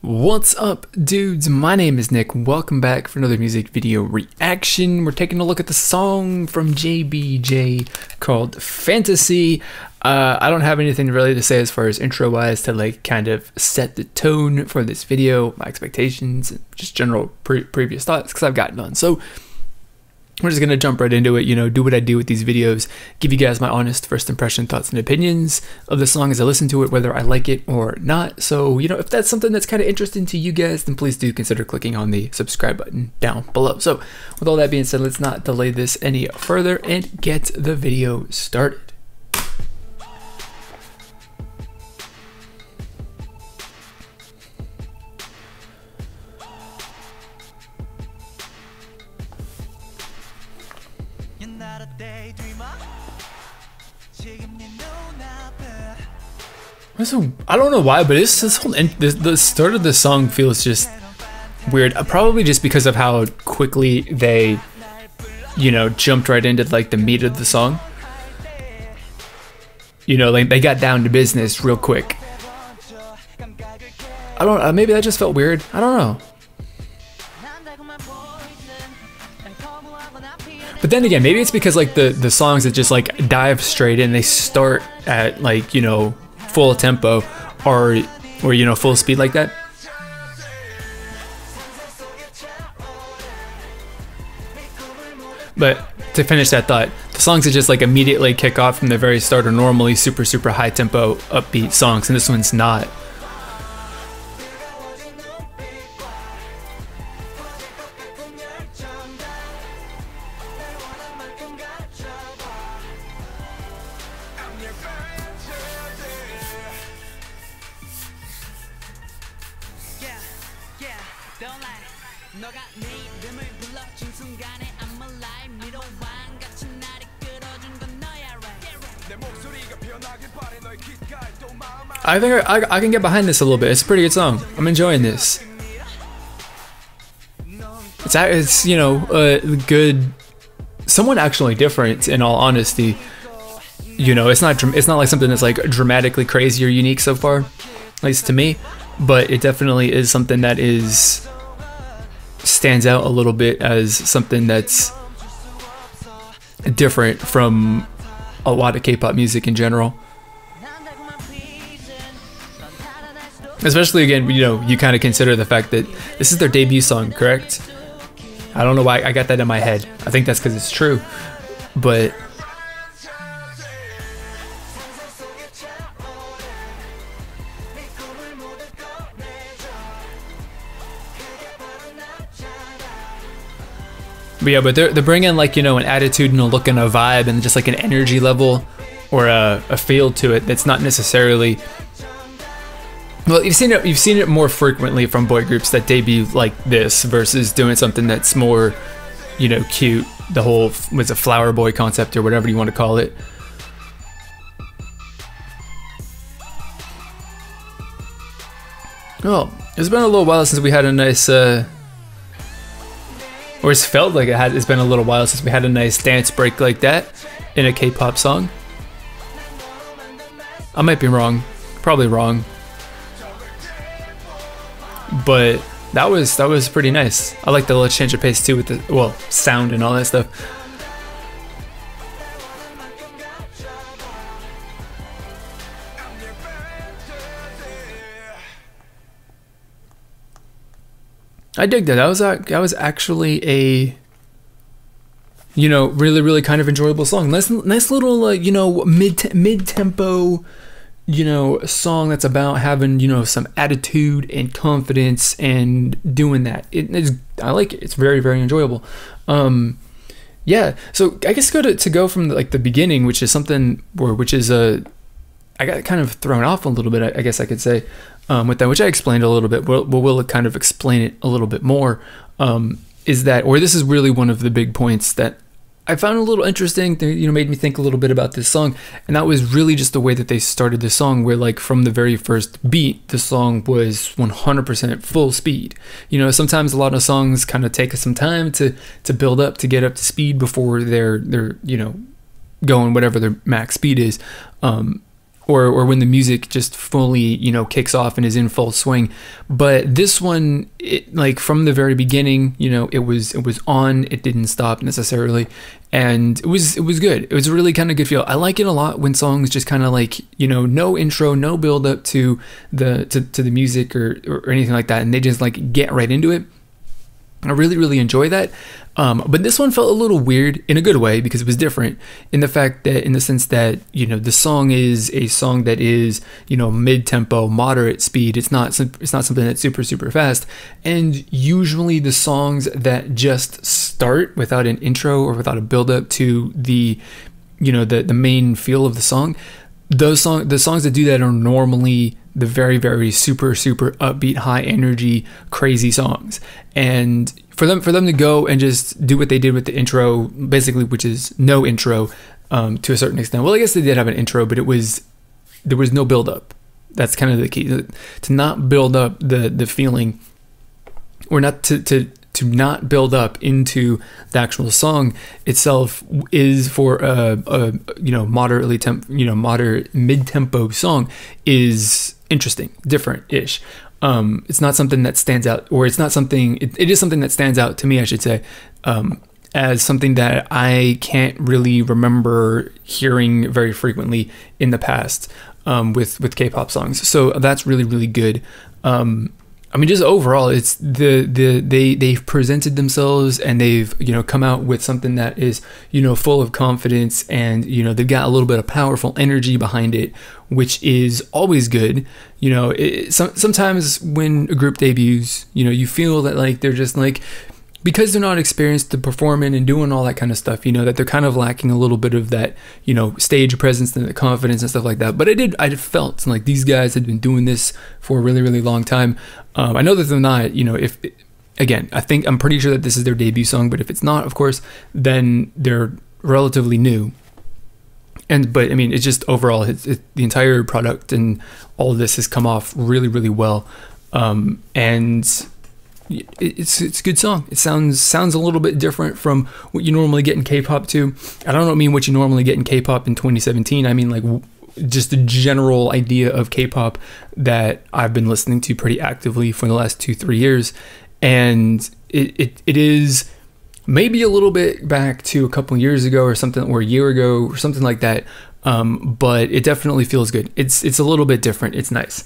What's up, dudes? My name is Nick. Welcome back for another music video reaction. We're taking a look at the song from JBJ called Fantasy. I don't have anything really to say as far as intro wise to like kind of set the tone for this video, my expectations, and just general previous thoughts because I've got none. So we're just gonna jump right into it, do what I do with these videos, give you guys my honest first impression, thoughts, and opinions of the song as I listen to it, whether I like it or not. So, if that's something that's kind of interesting to you guys, then please do consider clicking on the subscribe button down below. So, with all that being said, let's not delay this any further and get the video started. So, I don't know why, but the start of the song feels just weird. Probably just because of how quickly they, jumped right into like the meat of the song. Like they got down to business real quick. I don't. Maybe that just felt weird. I don't know. But then again, maybe it's because like the songs that just like dive straight in, they start at like full tempo or full speed like that. But to finish that thought, the songs that just like immediately kick off from the very start are normally super high tempo upbeat songs, and this one's not. I think I can get behind this a little bit. It's a pretty good song. I'm enjoying this. It's good, somewhat actually different in all honesty. It's not like something that's like dramatically crazy or unique so far, at least to me, but it definitely is something that stands out a little bit as something that's different from a lot of K-pop music in general. Especially again, you kind of consider the fact that this is their debut song, correct? I don't know why I got that in my head. I think that's because it's true, but yeah, but they're bringing like an attitude and a look and a vibe and just like an energy level or a feel to it that's not necessarily. Well, you've seen it more frequently from boy groups that debut like this versus doing something that's more, cute. The whole was a flower boy concept or whatever you want to call it. Well, it's been a little while since we had a nice, or it's felt like it's been a little while since we had a nice dance break like that in a K-pop song. I might be wrong, probably wrong. But that was pretty nice. I like the little change of pace too with the sound and all that stuff. I dig that. That was actually a really kind of enjoyable song. Nice little mid-tempo song that's about having some attitude and confidence and doing that. I like it. It's very enjoyable. Yeah, so I guess to go from like the beginning, which is something I got kind of thrown off a little bit, I guess I could say, with that, which I explained a little bit. We'll kind of explain it a little bit more. Is that, or this is really one of the big points that I found a little interesting, made me think a little bit about this song, and that was really just the way that they started the song, where like from the very first beat, the song was 100% full speed. Sometimes a lot of songs kind of take some time to build up, to get up to speed before they're going whatever their max speed is. or when the music just fully, you know, kicks off and is in full swing. But this one, like from the very beginning, you know, it was on, it didn't stop necessarily, and it was good. It was a really kind of good feel. I like it a lot when songs just kind of like, you know, no intro, no build up to the music or anything like that, and they just like get right into it. I really enjoy that. But this one felt a little weird in a good way, because it was different in the sense that, you know, the song is a song that is, you know, mid-tempo, moderate speed. It's not something that's super fast. And usually the songs that just start without an intro or without a build up to the, you know, the main feel of the song, the songs that do that are normally the very super upbeat, high energy, crazy songs. And for them to go and just do what they did with the intro, basically, which is no intro, to a certain extent. Well, I guess they did have an intro, but there was no build up. That's kind of the key, to not build up the feeling, or not to not build up into the actual song itself, is for a you know, moderate mid-tempo song is interesting, different-ish. It's not something that stands out, or it's not something, it is something that stands out to me, I should say, as something that I can't really remember hearing very frequently in the past, with K-pop songs. So that's really good. I mean, just overall, it's they've presented themselves, and they've, you know, come out with something that is, you know, full of confidence, and, you know, they've got a little bit of powerful energy behind it, which is always good. You know, sometimes when a group debuts, you know, you feel that like they're just like, because they're not experienced to performing and doing all that kind of stuff, you know, that they're kind of lacking a little bit of that, you know, stage presence and the confidence and stuff like that. But I felt like these guys had been doing this for a really long time. I know that they're not, you know, I'm pretty sure that this is their debut song, but if it's not, of course, then they're relatively new. But I mean, it's just overall, the entire product and all of this has come off really well. And it's a good song. It sounds a little bit different from what you normally get in K-pop too. I don't mean what you normally get in K-pop in 2017. I mean like just the general idea of K-pop that I've been listening to pretty actively for the last 2-3 years, and it is maybe a little bit back to a couple years ago or something, or a year ago or something like that. But it definitely feels good. It's a little bit different. It's nice.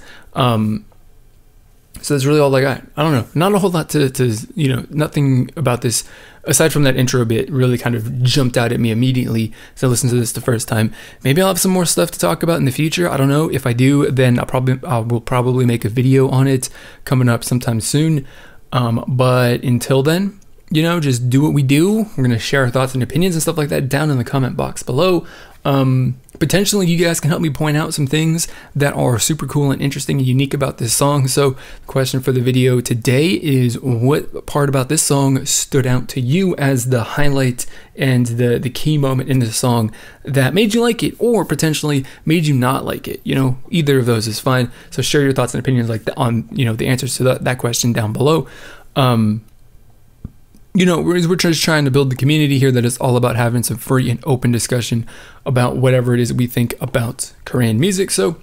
So that's really all I got. I don't know, not a whole lot to you know, nothing about this aside from that intro bit really kind of jumped out at me immediately as I listened to this the first time. Maybe I'll have some more stuff to talk about in the future. I don't know. If I do, then I will probably make a video on it coming up sometime soon. But until then, you know, just do what we do. We're going to share our thoughts and opinions and stuff like that down in the comment box below. Potentially you guys can help me point out some things that are super cool and interesting and unique about this song. So the question for the video today is, what part about this song stood out to you as the highlight and the key moment in the song that made you like it, or potentially made you not like it? You know, either of those is fine. So share your thoughts and opinions like that on, you know, the answers to that question down below. You know, we're just trying to build the community here that is all about having some free and open discussion about whatever it is we think about Korean music. So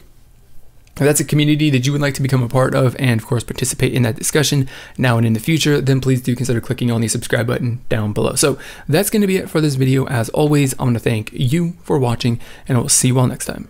if that's a community that you would like to become a part of and, of course, participate in that discussion now and in the future, then please do consider clicking on the subscribe button down below. So that's going to be it for this video. As always, I want to thank you for watching, and I will see you all next time.